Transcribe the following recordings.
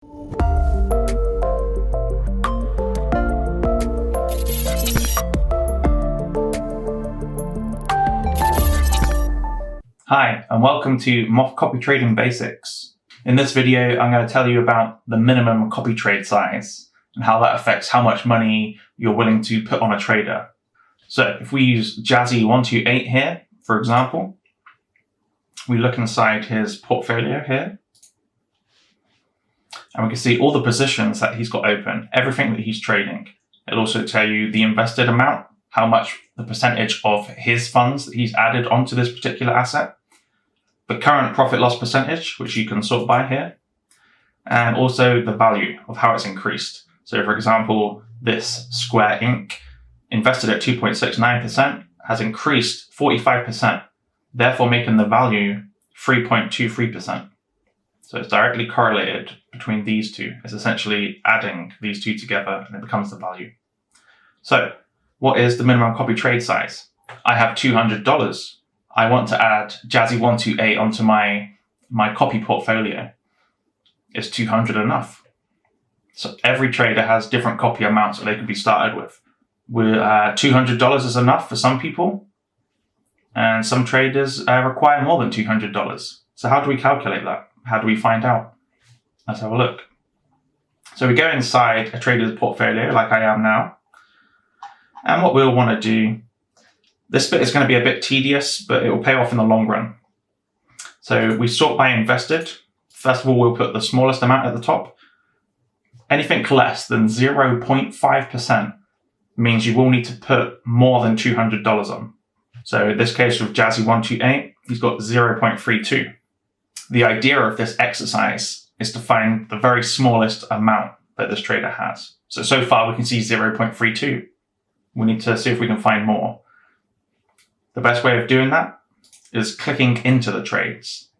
Hi, and welcome to mOth Copy Trading Basics. In this video, I'm going to tell you about the minimum copy trade size and how that affects how much money you're willing to put on a trader. So if we use Jazzy128 here, for example, we look inside his portfolio here, and we can see all the positions that he's got open, everything that he's trading. It'll also tell you the invested amount, how much the percentage of his funds that he's added onto this particular asset, the current profit loss percentage, which you can sort by here, and also the value of how it's increased. So for example, this Square Inc. invested at 2.69% has increased 45%, therefore making the value 3.23%. So it's directly correlated between these two. It's essentially adding these two together and it becomes the value. So what is the minimum copy trade size? I have $200. I want to add Jazzy128 onto my copy portfolio. Is 200 enough? So every trader has different copy amounts that they can be started with. $200 is enough for some people, and some traders require more than $200. So how do we calculate that? How do we find out? Let's have a look. So we go inside a trader's portfolio like I am now. And what we'll want to do, this bit is going to be a bit tedious, but it will pay off in the long run. So we sort by invested. First of all, we'll put the smallest amount at the top. Anything less than 0.5% means you will need to put more than $200 on. So in this case with Jazzy128, he's got 0.32. The idea of this exercise is to find the very smallest amount that this trader has. So far we can see 0.32. We need to see if we can find more. The best way of doing that is clicking into the trades,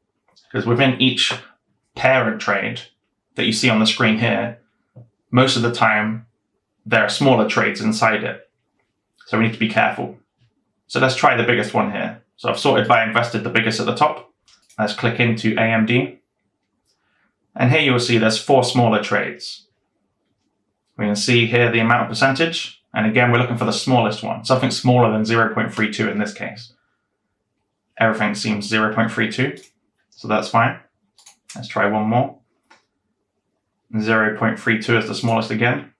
because within each parent trade that you see on the screen here, most of the time there are smaller trades inside it. So we need to be careful. So let's try the biggest one here. So I've sorted by invested, the biggest at the top. Let's click into AMD. And here you will see there's 4 smaller trades. We can see here the amount of percentage. And again, we're looking for the smallest one, something smaller than 0.32 in this case. Everything seems 0.32, so that's fine. Let's try one more. 0.32 is the smallest again.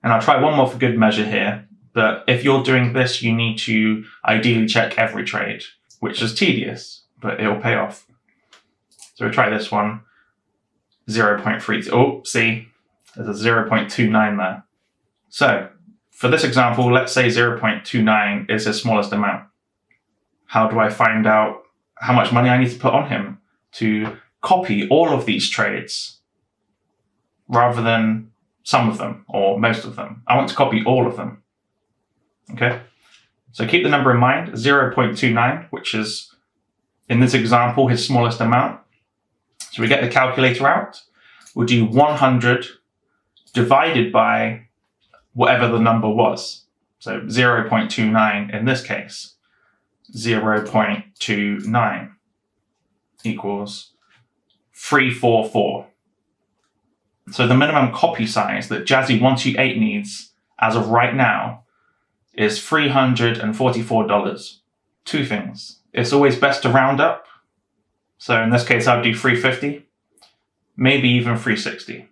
And I'll try one more for good measure here. But if you're doing this, you need to ideally check every trade, which is tedious, but it'll pay off. So we'll try this one, 0.32. Oh, see, there's a 0.29 there. So for this example, let's say 0.29 is his smallest amount. How do I find out how much money I need to put on him to copy all of these trades rather than some of them or most of them? I want to copy all of them. Okay, so keep the number in mind, 0.29, which is, in this example, his smallest amount. So we get the calculator out. We'll do 100 divided by whatever the number was. So 0.29 in this case, 0.29 equals 344. So the minimum copy size that Jazzy128 needs as of right now is $344. Two things. It's always best to round up. So in this case, I'd do 350, maybe even 360.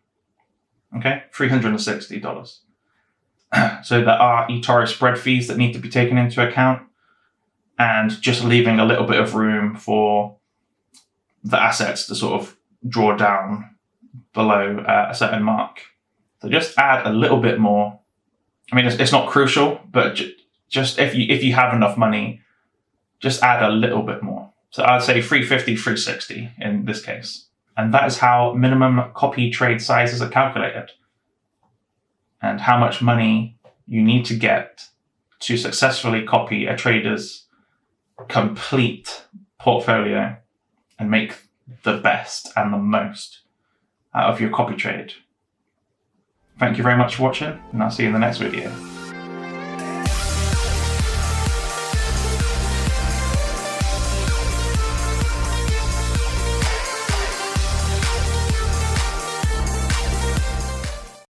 Okay, $360. So there are eToro spread fees that need to be taken into account, and just leaving a little bit of room for the assets to sort of draw down below a certain mark. So just add a little bit more. I mean, it's not crucial, but just if you have enough money, just add a little bit more. So I'd say 350, 360 in this case. And that is how minimum copy trade sizes are calculated, and how much money you need to get to successfully copy a trader's complete portfolio and make the best and the most out of your copy trade. Thank you very much for watching, and I'll see you in the next video.